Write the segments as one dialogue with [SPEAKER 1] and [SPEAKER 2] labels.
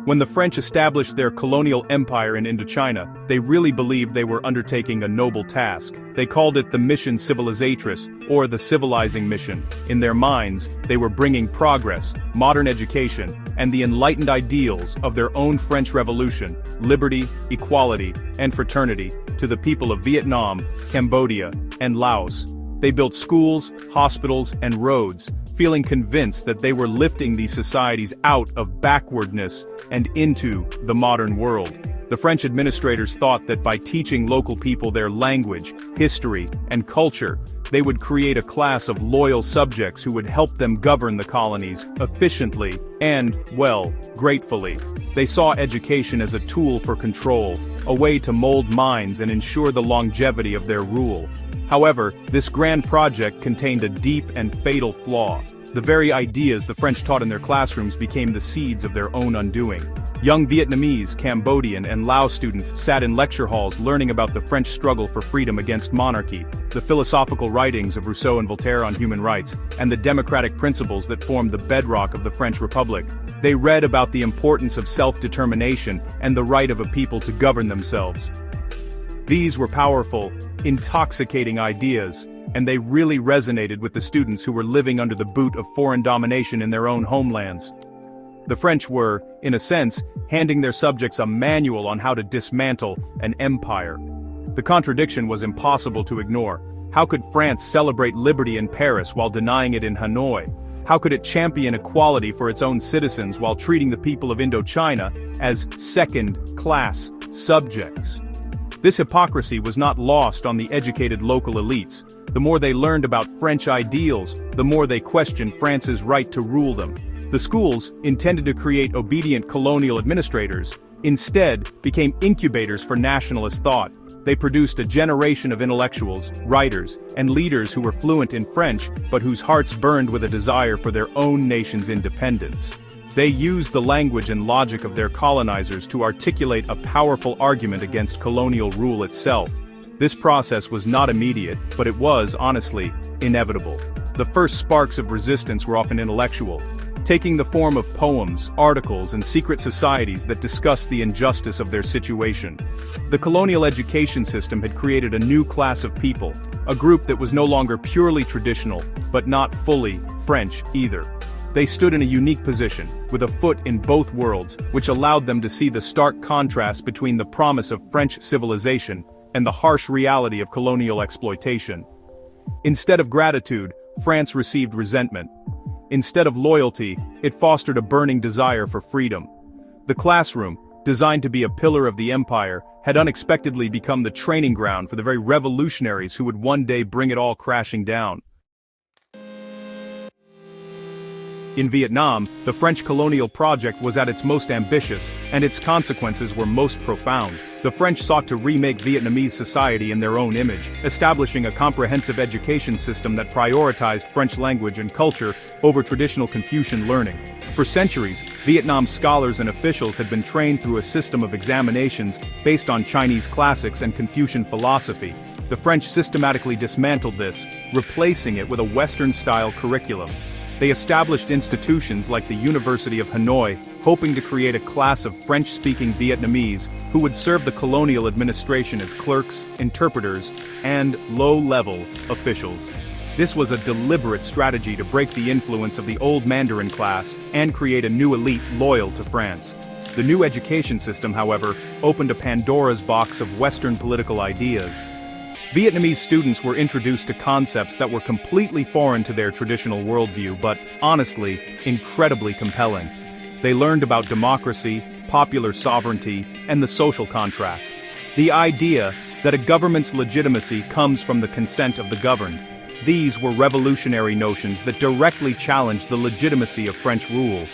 [SPEAKER 1] When the French established their colonial empire in Indochina, they really believed they were undertaking a noble task. They called it the mission civilisatrice, or the civilizing mission. In their minds, they were bringing progress, modern education, and the enlightened ideals of their own French Revolution, liberty, equality, and fraternity, to the people of Vietnam, Cambodia, and Laos. They built schools, hospitals, and roads, feeling convinced that they were lifting these societies out of backwardness and into the modern world. The French administrators thought that by teaching local people their language, history, and culture, they would create a class of loyal subjects who would help them govern the colonies efficiently and, well, gratefully. They saw education as a tool for control, a way to mold minds and ensure the longevity of their rule. However, this grand project contained a deep and fatal flaw. The very ideas the French taught in their classrooms became the seeds of their own undoing. Young Vietnamese, Cambodian, and Laos students sat in lecture halls learning about the French struggle for freedom against monarchy, the philosophical writings of Rousseau and Voltaire on human rights, and the democratic principles that formed the bedrock of the French Republic. They read about the importance of self-determination and the right of a people to govern themselves. These were powerful, intoxicating ideas, and they really resonated with the students who were living under the boot of foreign domination in their own homelands. The French were, in a sense, handing their subjects a manual on how to dismantle an empire. The contradiction was impossible to ignore. How could France celebrate liberty in Paris while denying it in Hanoi? How could it champion equality for its own citizens while treating the people of Indochina as second-class subjects? This hypocrisy was not lost on the educated local elites. The more they learned about French ideals, the more they questioned France's right to rule them. The schools, intended to create obedient colonial administrators, instead became incubators for nationalist thought. They produced a generation of intellectuals, writers, and leaders who were fluent in French but whose hearts burned with a desire for their own nation's independence. They used the language and logic of their colonizers to articulate a powerful argument against colonial rule itself. This process was not immediate, but it was, honestly, inevitable. The first sparks of resistance were often intellectual, taking the form of poems, articles, and secret societies that discussed the injustice of their situation. The colonial education system had created a new class of people, a group that was no longer purely traditional, but not fully French either. They stood in a unique position, with a foot in both worlds, which allowed them to see the stark contrast between the promise of French civilization and the harsh reality of colonial exploitation. Instead of gratitude, France received resentment. Instead of loyalty, it fostered a burning desire for freedom. The classroom, designed to be a pillar of the empire, had unexpectedly become the training ground for the very revolutionaries who would one day bring it all crashing down. In Vietnam, the French colonial project was at its most ambitious, and its consequences were most profound. The French sought to remake Vietnamese society in their own image, establishing a comprehensive education system that prioritized French language and culture over traditional Confucian learning. For centuries, Vietnam's scholars and officials had been trained through a system of examinations based on Chinese classics and Confucian philosophy. The French systematically dismantled this, replacing it with a Western-style curriculum. They established institutions like the University of Hanoi, hoping to create a class of French-speaking Vietnamese who would serve the colonial administration as clerks, interpreters, and low-level officials. This was a deliberate strategy to break the influence of the old Mandarin class and create a new elite loyal to France. The new education system, however, opened a Pandora's box of Western political ideas. Vietnamese students were introduced to concepts that were completely foreign to their traditional worldview but, honestly, incredibly compelling. They learned about democracy, popular sovereignty, and the social contract. The idea that a government's legitimacy comes from the consent of the governed. These were revolutionary notions that directly challenged the legitimacy of French rule.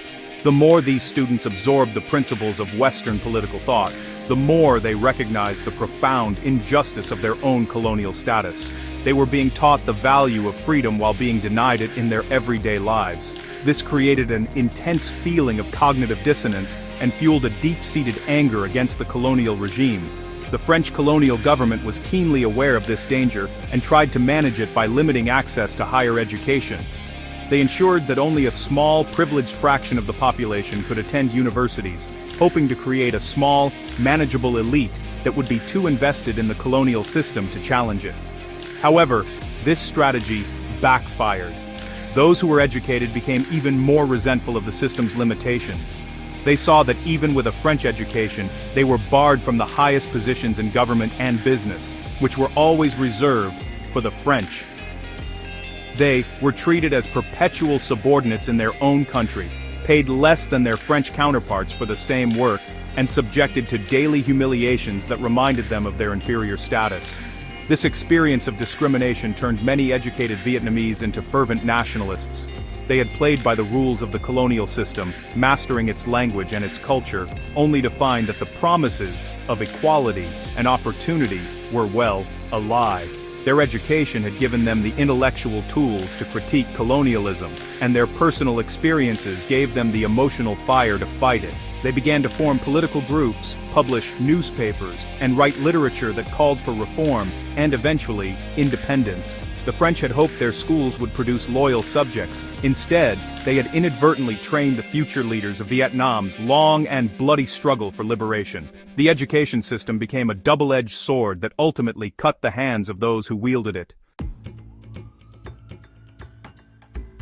[SPEAKER 1] The more these students absorbed the principles of Western political thought, the more they recognized the profound injustice of their own colonial status. They were being taught the value of freedom while being denied it in their everyday lives. This created an intense feeling of cognitive dissonance and fueled a deep-seated anger against the colonial regime. The French colonial government was keenly aware of this danger and tried to manage it by limiting access to higher education. They ensured that only a small, privileged fraction of the population could attend universities, hoping to create a small, manageable elite that would be too invested in the colonial system to challenge it. However, this strategy backfired. Those who were educated became even more resentful of the system's limitations. They saw that even with a French education, they were barred from the highest positions in government and business, which were always reserved for the French. They were treated as perpetual subordinates in their own country, paid less than their French counterparts for the same work, and subjected to daily humiliations that reminded them of their inferior status. This experience of discrimination turned many educated Vietnamese into fervent nationalists. They had played by the rules of the colonial system, mastering its language and its culture, only to find that the promises of equality and opportunity were, well, a lie. Their education had given them the intellectual tools to critique colonialism, and their personal experiences gave them the emotional fire to fight it. They began to form political groups, publish newspapers, and write literature that called for reform, and eventually, independence. The French had hoped their schools would produce loyal subjects. Instead, they had inadvertently trained the future leaders of Vietnam's long and bloody struggle for liberation. The education system became a double-edged sword that ultimately cut the hands of those who wielded it.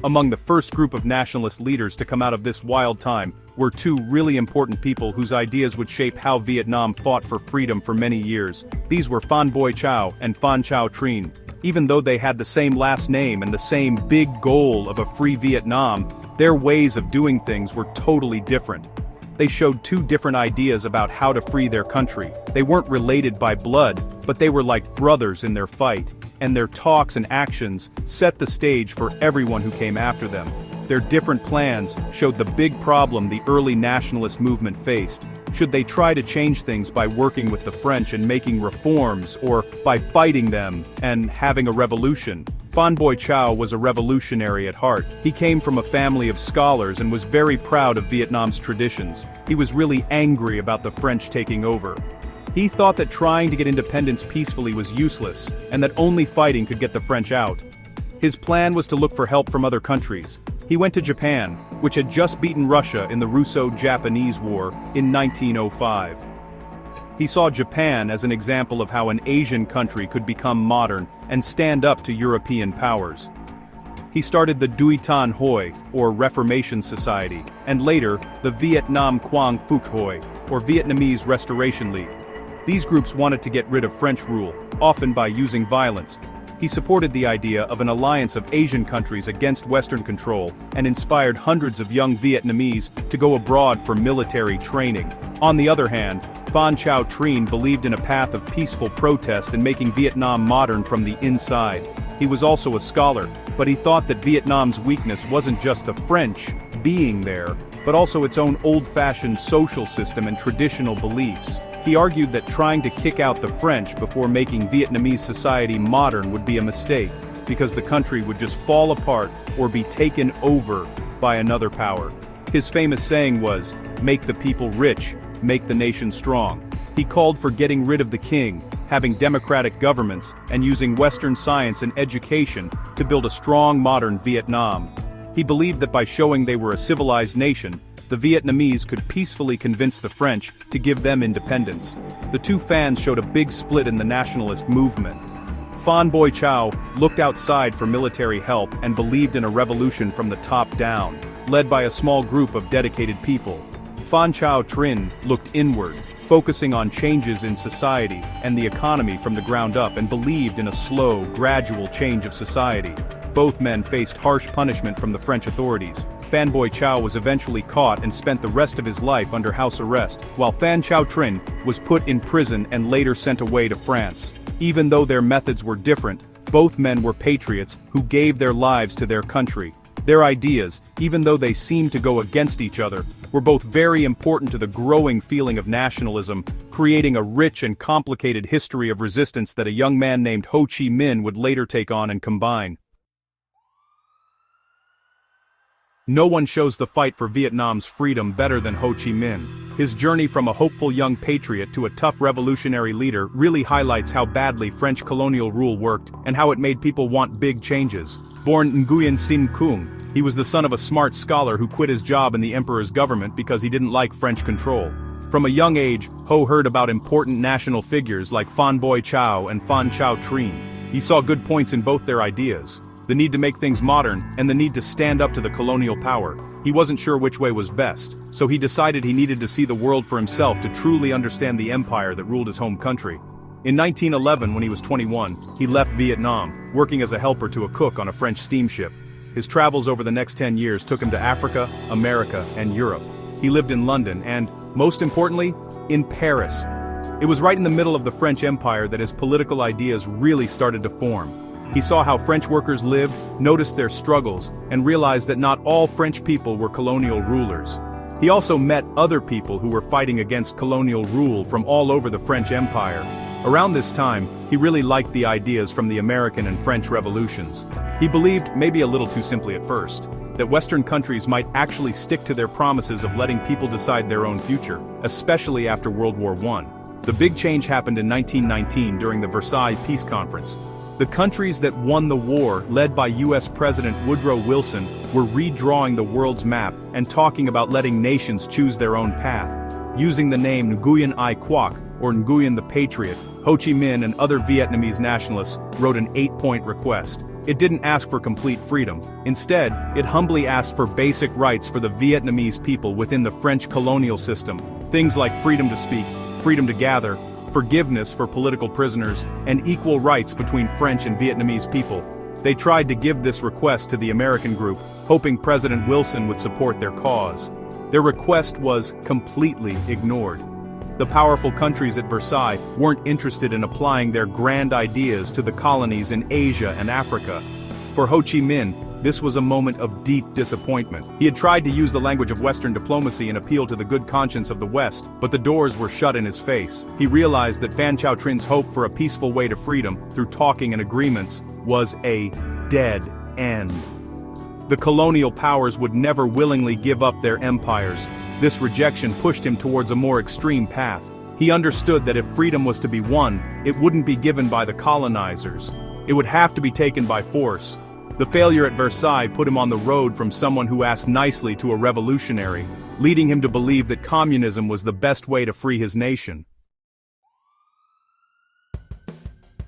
[SPEAKER 1] Among the first group of nationalist leaders to come out of this wild time were two really important people whose ideas would shape how Vietnam fought for freedom for many years. These were Phan Boi Chau and Phan Chau Trinh. Even though they had the same last name and the same big goal of a free Vietnam, their ways of doing things were totally different. They showed two different ideas about how to free their country. They weren't related by blood, but they were like brothers in their fight, and their talks and actions set the stage for everyone who came after them. Their different plans showed the big problem the early nationalist movement faced. Should they try to change things by working with the French and making reforms, or by fighting them and having a revolution? Phan Boi Chau was a revolutionary at heart. He came from a family of scholars and was very proud of Vietnam's traditions. He was really angry about the French taking over. He thought that trying to get independence peacefully was useless, and that only fighting could get the French out. His plan was to look for help from other countries. He went to Japan, which had just beaten Russia in the Russo-Japanese War in 1905. He saw Japan as an example of how an Asian country could become modern and stand up to European powers. He started the Duy Tan Hoi, or Reformation Society, and later, the Viet Nam Quang Phuc Hoi, or Vietnamese Restoration League. These groups wanted to get rid of French rule, often by using violence. He supported the idea of an alliance of Asian countries against Western control and inspired hundreds of young Vietnamese to go abroad for military training. On the other hand, Phan Chau Trinh believed in a path of peaceful protest and making Vietnam modern from the inside. He was also a scholar, but he thought that Vietnam's weakness wasn't just the French being there, but also its own old-fashioned social system and traditional beliefs. He argued that trying to kick out the French before making Vietnamese society modern would be a mistake, because the country would just fall apart or be taken over by another power. His famous saying was, "Make the people rich, make the nation strong." He called for getting rid of the king, having democratic governments, and using Western science and education to build a strong modern Vietnam. He believed that by showing they were a civilized nation, the Vietnamese could peacefully convince the French to give them independence. The two Phans showed a big split in the nationalist movement. Phan Boi Chau looked outside for military help and believed in a revolution from the top down, led by a small group of dedicated people. Phan Chau Trinh looked inward, focusing on changes in society and the economy from the ground up, and believed in a slow, gradual change of society. Both men faced harsh punishment from the French authorities. Phan Boi Chau was eventually caught and spent the rest of his life under house arrest, while Phan Chau Trinh was put in prison and later sent away to France. Even though their methods were different, both men were patriots who gave their lives to their country. Their ideas, even though they seemed to go against each other, were both very important to the growing feeling of nationalism, creating a rich and complicated history of resistance that a young man named Ho Chi Minh would later take on and combine. No one shows the fight for Vietnam's freedom better than Ho Chi Minh. His journey from a hopeful young patriot to a tough revolutionary leader really highlights how badly French colonial rule worked and how it made people want big changes. Born Nguyen Sin Kung, he was the son of a smart scholar who quit his job in the emperor's government because he didn't like French control. From a young age, Ho heard about important national figures like Phan Boi Chau and Phan Chau Trinh. He saw good points in both their ideas: the need to make things modern and the need to stand up to the colonial power. He wasn't sure which way was best, so he decided he needed to see the world for himself to truly understand the empire that ruled his home country. In 1911, when he was 21, he left Vietnam, working as a helper to a cook on a French steamship. His travels over the next 10 years took him to Africa, America, and Europe. He lived in London and, most importantly, in Paris. It was right in the middle of the French Empire that his political ideas really started to form. He saw how French workers lived, noticed their struggles, and realized that not all French people were colonial rulers. He also met other people who were fighting against colonial rule from all over the French Empire. Around this time, he really liked the ideas from the American and French revolutions. He believed, maybe a little too simply at first, that Western countries might actually stick to their promises of letting people decide their own future, especially after World War I. The big change happened in 1919 during the Versailles Peace Conference. The countries that won the war, led by US President Woodrow Wilson, were redrawing the world's map and talking about letting nations choose their own path. Using the name Nguyen Ai Quoc, or Nguyen the Patriot, Ho Chi Minh and other Vietnamese nationalists wrote an 8-point request. It didn't ask for complete freedom. Instead, it humbly asked for basic rights for the Vietnamese people within the French colonial system. Things like freedom to speak, freedom to gather, forgiveness for political prisoners, and equal rights between French and Vietnamese people. They tried to give this request to the American group, hoping President Wilson would support their cause. Their request was completely ignored. The powerful countries at Versailles weren't interested in applying their grand ideas to the colonies in Asia and Africa. For Ho Chi Minh, this was a moment of deep disappointment. He had tried to use the language of Western diplomacy and appeal to the good conscience of the West, but the doors were shut in his face. He realized that Phan Chau Trinh's hope for a peaceful way to freedom, through talking and agreements, was a dead end. The colonial powers would never willingly give up their empires. This rejection pushed him towards a more extreme path. He understood that if freedom was to be won, it wouldn't be given by the colonizers. It would have to be taken by force. The failure at Versailles put him on the road from someone who asked nicely to a revolutionary, leading him to believe that communism was the best way to free his nation.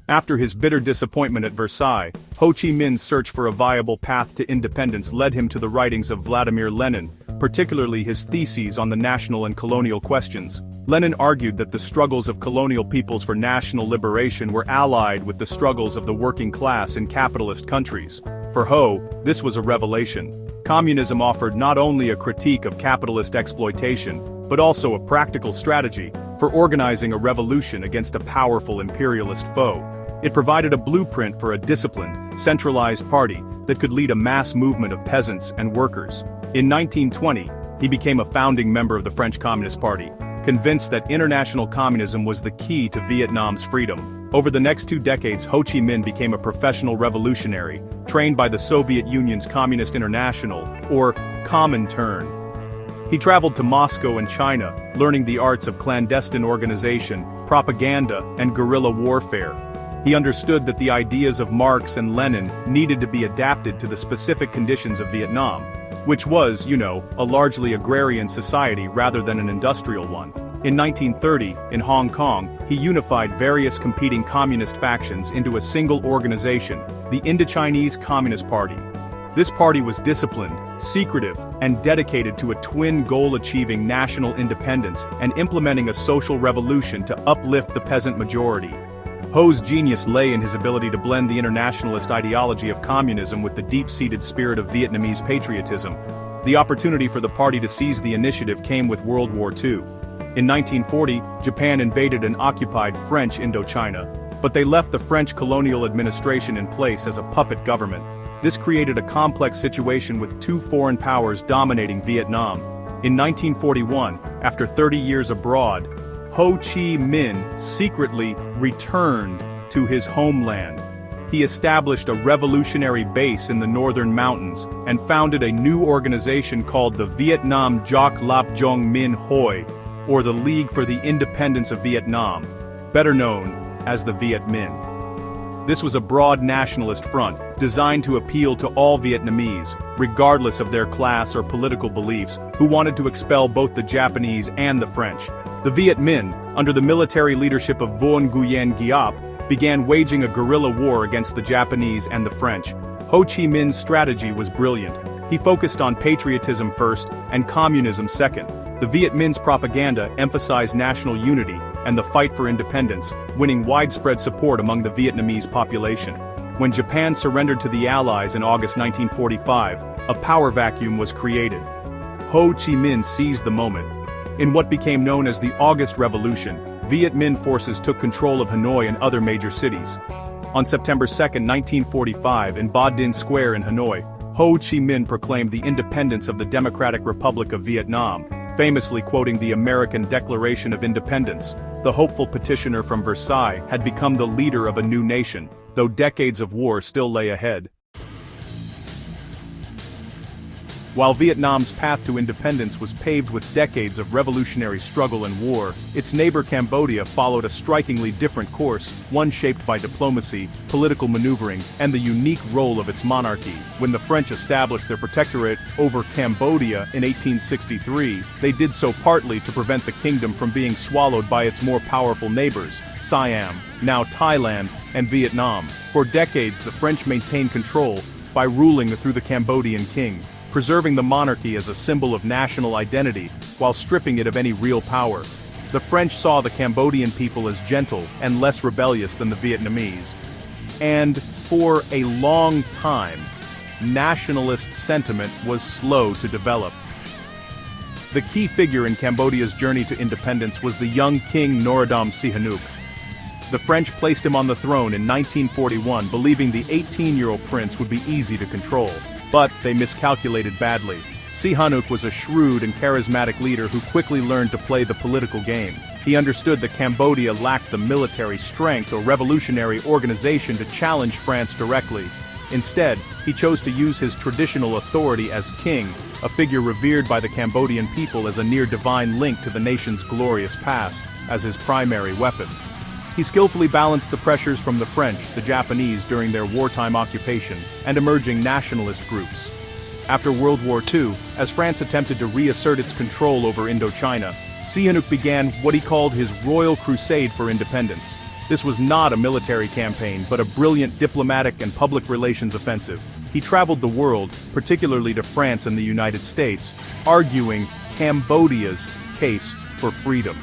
[SPEAKER 1] After his bitter disappointment at Versailles, Ho Chi Minh's search for a viable path to independence led him to the writings of Vladimir Lenin, particularly his theses on the national and colonial questions. Lenin argued that the struggles of colonial peoples for national liberation were allied with the struggles of the working class in capitalist countries. For Ho, this was a revelation. Communism offered not only a critique of capitalist exploitation, but also a practical strategy for organizing a revolution against a powerful imperialist foe. It provided a blueprint for a disciplined, centralized party that could lead a mass movement of peasants and workers. In 1920, he became a founding member of the French Communist Party, convinced that international communism was the key to Vietnam's freedom. Over the next 2 decades, Ho Chi Minh became a professional revolutionary, trained by the Soviet Union's Communist International, or Comintern. He traveled to Moscow and China, learning the arts of clandestine organization, propaganda, and guerrilla warfare. He understood that the ideas of Marx and Lenin needed to be adapted to the specific conditions of Vietnam, which was, a largely agrarian society rather than an industrial one. In 1930, in Hong Kong, he unified various competing communist factions into a single organization, the Indochinese Communist Party. This party was disciplined, secretive, and dedicated to a twin goal: achieving national independence and implementing a social revolution to uplift the peasant majority. Ho's genius lay in his ability to blend the internationalist ideology of communism with the deep-seated spirit of Vietnamese patriotism. The opportunity for the party to seize the initiative came with World War II. In 1940, Japan invaded and occupied French Indochina, but they left the French colonial administration in place as a puppet government. This created a complex situation with 2 foreign powers dominating Vietnam. In 1941, after 30 years abroad, Ho Chi Minh secretly returned to his homeland. He established a revolutionary base in the northern mountains and founded a new organization called the Vietnam Joc Lap Jong Minh Hoi, or the League for the Independence of Vietnam, better known as the Viet Minh. This was a broad nationalist front, designed to appeal to all Vietnamese, regardless of their class or political beliefs, who wanted to expel both the Japanese and the French. The Viet Minh, under the military leadership of Vuong Nguyen Giap, began waging a guerrilla war against the Japanese and the French. Ho Chi Minh's strategy was brilliant. He focused on patriotism first and communism second. The Viet Minh's propaganda emphasized national unity and the fight for independence, winning widespread support among the Vietnamese population. When Japan surrendered to the Allies in August 1945, a power vacuum was created. Ho Chi Minh seized the moment. In what became known as the August Revolution, Viet Minh forces took control of Hanoi and other major cities. On September 2, 1945, in Ba Dinh Square in Hanoi, Ho Chi Minh proclaimed the independence of the Democratic Republic of Vietnam, famously quoting the American Declaration of Independence. The hopeful petitioner from Versailles had become the leader of a new nation, though decades of war still lay ahead. While Vietnam's path to independence was paved with decades of revolutionary struggle and war, its neighbor Cambodia followed a strikingly different course, one shaped by diplomacy, political maneuvering, and the unique role of its monarchy. When the French established their protectorate over Cambodia in 1863, they did so partly to prevent the kingdom from being swallowed by its more powerful neighbors, Siam, now Thailand, and Vietnam. For decades, the French maintained control by ruling through the Cambodian king, preserving the monarchy as a symbol of national identity while stripping it of any real power. The French saw the Cambodian people as gentle and less rebellious than the Vietnamese. And, for a long time, nationalist sentiment was slow to develop. The key figure in Cambodia's journey to independence was the young King Norodom Sihanouk. The French placed him on the throne in 1941, believing the 18-year-old prince would be easy to control. But they miscalculated badly. Sihanouk was a shrewd and charismatic leader who quickly learned to play the political game. He understood that Cambodia lacked the military strength or revolutionary organization to challenge France directly. Instead, he chose to use his traditional authority as king, a figure revered by the Cambodian people as a near-divine link to the nation's glorious past, as his primary weapon. He skillfully balanced the pressures from the French, the Japanese during their wartime occupation, and emerging nationalist groups. After World War II, as France attempted to reassert its control over Indochina, Sihanouk began what he called his Royal Crusade for Independence. This was not a military campaign, but a brilliant diplomatic and public relations offensive. He traveled the world, particularly to France and the United States, arguing Cambodia's case for freedom.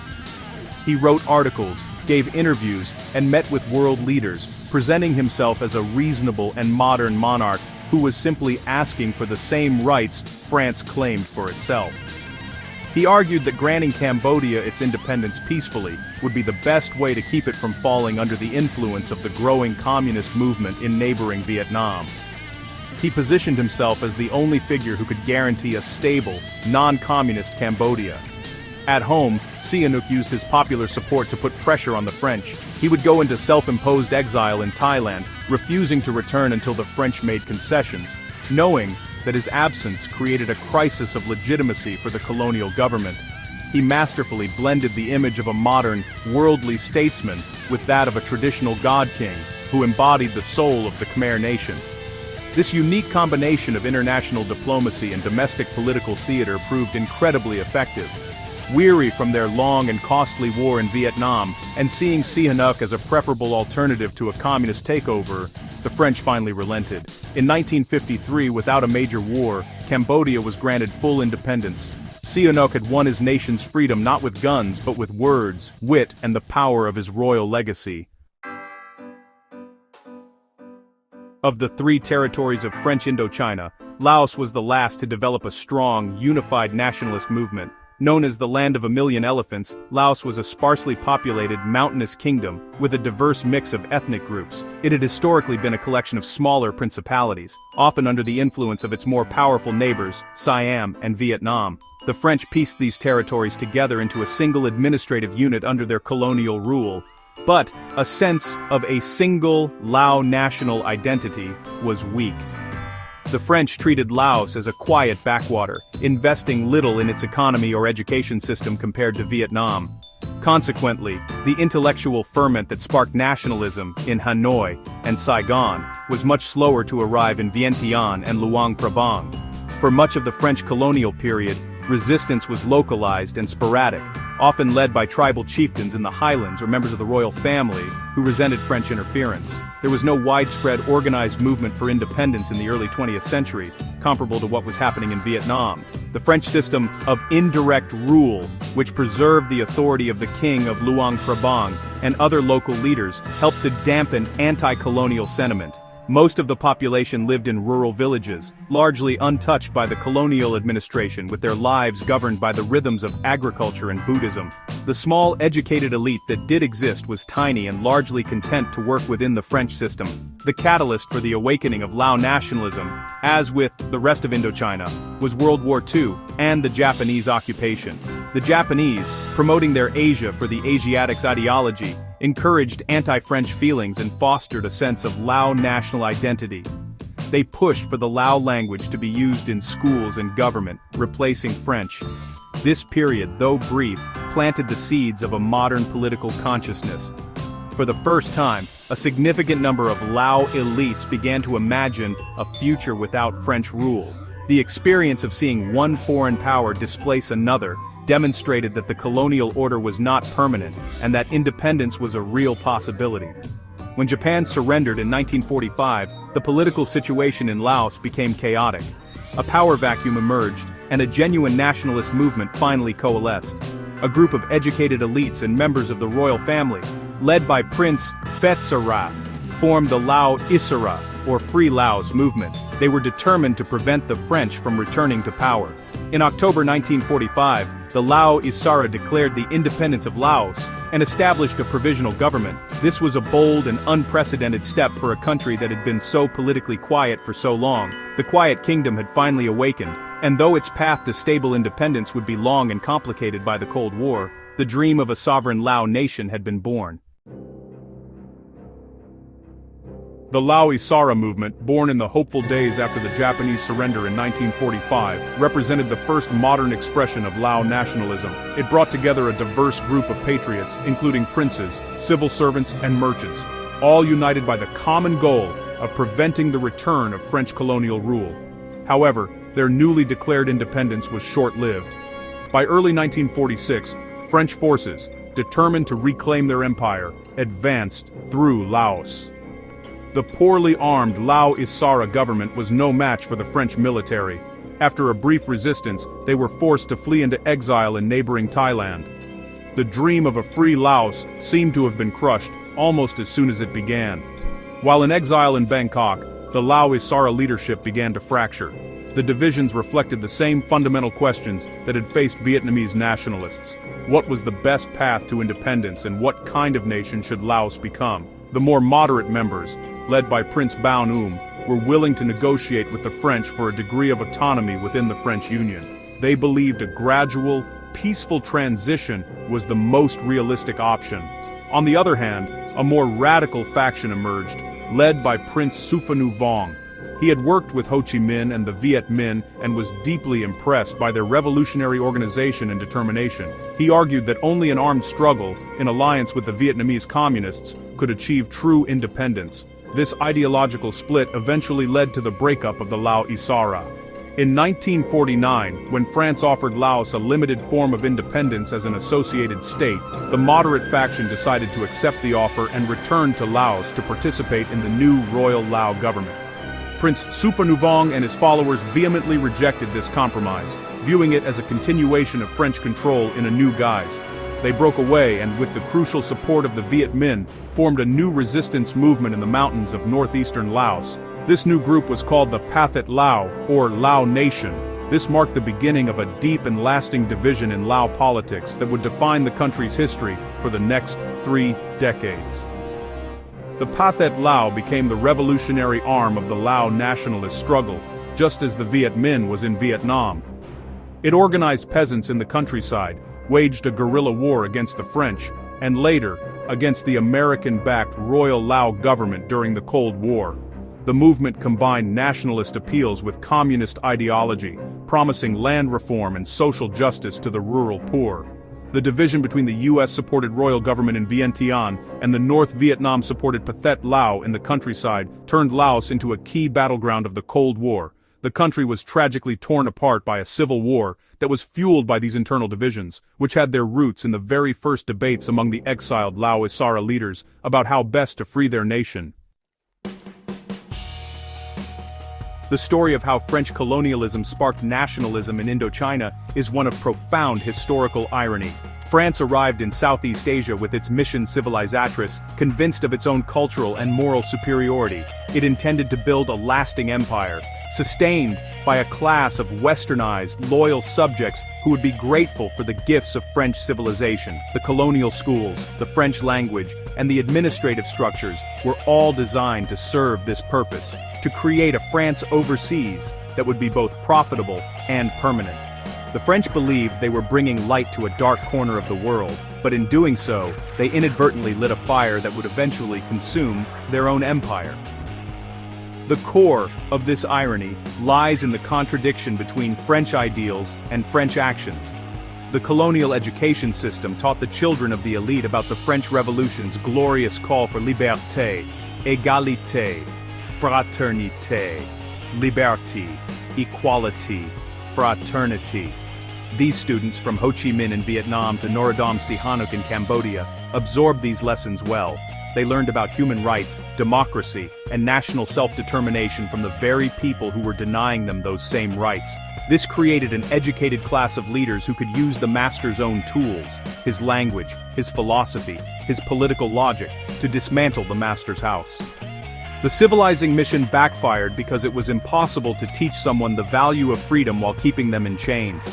[SPEAKER 1] He wrote articles, gave interviews, and met with world leaders, presenting himself as a reasonable and modern monarch who was simply asking for the same rights France claimed for itself. He argued that granting Cambodia its independence peacefully would be the best way to keep it from falling under the influence of the growing communist movement in neighboring Vietnam. He positioned himself as the only figure who could guarantee a stable, non-communist Cambodia. At home, Sihanouk used his popular support to put pressure on the French. He would go into self-imposed exile in Thailand, refusing to return until the French made concessions, knowing that his absence created a crisis of legitimacy for the colonial government. He masterfully blended the image of a modern, worldly statesman with that of a traditional god king, who embodied the soul of the Khmer nation. This unique combination of international diplomacy and domestic political theater proved incredibly effective. Weary from their long and costly war in Vietnam, and seeing Sihanouk as a preferable alternative to a communist takeover, the French finally relented. In 1953, without a major war, Cambodia was granted full independence. Sihanouk had won his nation's freedom not with guns but with words, wit, and the power of his royal legacy. Of the three territories of French Indochina, Laos was the last to develop a strong, unified nationalist movement. Known as the Land of a Million Elephants, Laos was a sparsely populated, mountainous kingdom, with a diverse mix of ethnic groups. It had historically been a collection of smaller principalities, often under the influence of its more powerful neighbors, Siam and Vietnam. The French pieced these territories together into a single administrative unit under their colonial rule. But a sense of a single Lao national identity was weak. The French treated Laos as a quiet backwater, investing little in its economy or education system compared to Vietnam. Consequently, the intellectual ferment that sparked nationalism in Hanoi and Saigon was much slower to arrive in Vientiane and Luang Prabang. For much of the French colonial period, resistance was localized and sporadic, often led by tribal chieftains in the highlands or members of the royal family who resented French interference. There was no widespread organized movement for independence in the early 20th century, comparable to what was happening in Vietnam. The French system of indirect rule, which preserved the authority of the king of Luang Prabang and other local leaders, helped to dampen anti-colonial sentiment. Most of the population lived in rural villages, largely untouched by the colonial administration, with their lives governed by the rhythms of agriculture and Buddhism. The small educated elite that did exist was tiny and largely content to work within the French system. The catalyst for the awakening of Lao nationalism, as with the rest of Indochina, was World War II and the Japanese occupation. The Japanese, promoting their Asia for the Asiatics ideology, encouraged anti-French feelings and fostered a sense of Lao national identity. They pushed for the Lao language to be used in schools and government, replacing French. This period, though brief, planted the seeds of a modern political consciousness. For the first time, a significant number of Lao elites began to imagine a future without French rule. The experience of seeing one foreign power displace another demonstrated that the colonial order was not permanent and that independence was a real possibility. When Japan surrendered in 1945, the political situation in Laos became chaotic. A power vacuum emerged, and a genuine nationalist movement finally coalesced. A group of educated elites and members of the royal family, led by Prince Phetsarath, formed the Lao Isara, or Free Laos movement. They were determined to prevent the French from returning to power. In October 1945, the Lao Isara declared the independence of Laos and established a provisional government. This was a bold and unprecedented step for a country that had been so politically quiet for so long. The Quiet Kingdom had finally awakened, and though its path to stable independence would be long and complicated by the Cold War, the dream of a sovereign Lao nation had been born. The Lao Isara movement, born in the hopeful days after the Japanese surrender in 1945, represented the first modern expression of Lao nationalism. It brought together a diverse group of patriots, including princes, civil servants, and merchants, all united by the common goal of preventing the return of French colonial rule. However, their newly declared independence was short-lived. By early 1946, French forces, determined to reclaim their empire, advanced through Laos. The poorly armed Lao Isara government was no match for the French military. After a brief resistance, they were forced to flee into exile in neighboring Thailand. The dream of a free Laos seemed to have been crushed almost as soon as it began. While in exile in Bangkok, the Lao Isara leadership began to fracture. The divisions reflected the same fundamental questions that had faced Vietnamese nationalists. What was the best path to independence, and what kind of nation should Laos become? The more moderate members, led by Prince Bao, were willing to negotiate with the French for a degree of autonomy within the French Union. They believed a gradual, peaceful transition was the most realistic option. On the other hand, a more radical faction emerged, led by Prince Souphanouvong. He had worked with Ho Chi Minh and the Viet Minh and was deeply impressed by their revolutionary organization and determination. He argued that only an armed struggle, in alliance with the Vietnamese communists, could achieve true independence. This ideological split eventually led to the breakup of the Lao Isara. In 1949, when France offered Laos a limited form of independence as an associated state, the moderate faction decided to accept the offer and return to Laos to participate in the new Royal Lao government. Prince Souphanouvong and his followers vehemently rejected this compromise, viewing it as a continuation of French control in a new guise. They broke away and, with the crucial support of the Viet Minh, formed a new resistance movement in the mountains of northeastern Laos. This new group was called the Pathet Lao, or Lao Nation. This marked the beginning of a deep and lasting division in Lao politics that would define the country's history for the next 3 decades. The Pathet Lao became the revolutionary arm of the Lao nationalist struggle, just as the Viet Minh was in Vietnam. It organized peasants in the countryside, waged a guerrilla war against the French, and later, against the American-backed Royal Lao government during the Cold War. The movement combined nationalist appeals with communist ideology, promising land reform and social justice to the rural poor. The division between the US-supported royal government in Vientiane and the North Vietnam-supported Pathet Lao in the countryside turned Laos into a key battleground of the Cold War. The country was tragically torn apart by a civil war that was fueled by these internal divisions, which had their roots in the very first debates among the exiled Lao Isara leaders about how best to free their nation. The story of how French colonialism sparked nationalism in Indochina is one of profound historical irony. France arrived in Southeast Asia with its mission civilizatrice, convinced of its own cultural and moral superiority. It intended to build a lasting empire, sustained by a class of westernized, loyal subjects who would be grateful for the gifts of French civilization. The colonial schools, the French language, and the administrative structures were all designed to serve this purpose, to create a France overseas that would be both profitable and permanent. The French believed they were bringing light to a dark corner of the world, but in doing so, they inadvertently lit a fire that would eventually consume their own empire. The core of this irony lies in the contradiction between French ideals and French actions. The colonial education system taught the children of the elite about the French Revolution's glorious call for liberté, égalité, fraternité, liberté, equality, fraternity. These students, from Ho Chi Minh in Vietnam to Norodom Sihanouk in Cambodia, absorbed these lessons well. They learned about human rights, democracy, and national self-determination from the very people who were denying them those same rights. This created an educated class of leaders who could use the master's own tools, his language, his philosophy, his political logic, to dismantle the master's house. The civilizing mission backfired because it was impossible to teach someone the value of freedom while keeping them in chains.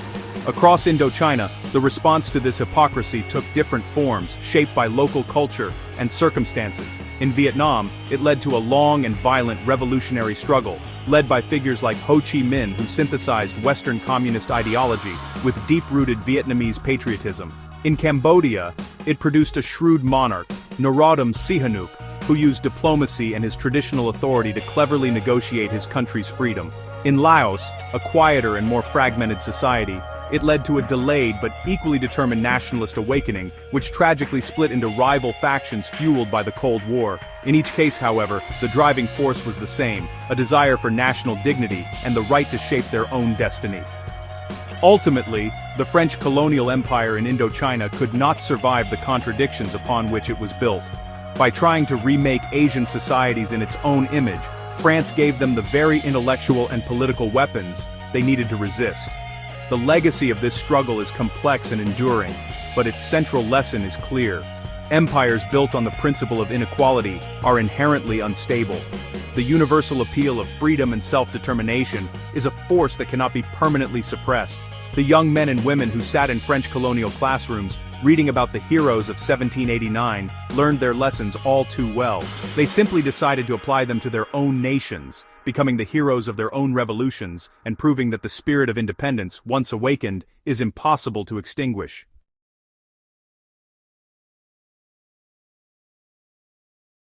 [SPEAKER 1] Across Indochina, the response to this hypocrisy took different forms, shaped by local culture and circumstances. In Vietnam, it led to a long and violent revolutionary struggle, led by figures like Ho Chi Minh, who synthesized Western communist ideology with deep-rooted Vietnamese patriotism. In Cambodia, it produced a shrewd monarch, Norodom Sihanouk, who used diplomacy and his traditional authority to cleverly negotiate his country's freedom. In Laos, a quieter and more fragmented society, it led to a delayed but equally determined nationalist awakening, which tragically split into rival factions fueled by the Cold War. In each case, however, the driving force was the same, a desire for national dignity and the right to shape their own destiny. Ultimately, the French colonial empire in Indochina could not survive the contradictions upon which it was built. By trying to remake Asian societies in its own image, France gave them the very intellectual and political weapons they needed to resist. The legacy of this struggle is complex and enduring, but its central lesson is clear. Empires built on the principle of inequality are inherently unstable. The universal appeal of freedom and self-determination is a force that cannot be permanently suppressed. The young men and women who sat in French colonial classrooms, reading about the heroes of 1789, learned their lessons all too well. They simply decided to apply them to their own nations, becoming the heroes of their own revolutions, and proving that the spirit of independence, once awakened, is impossible to extinguish.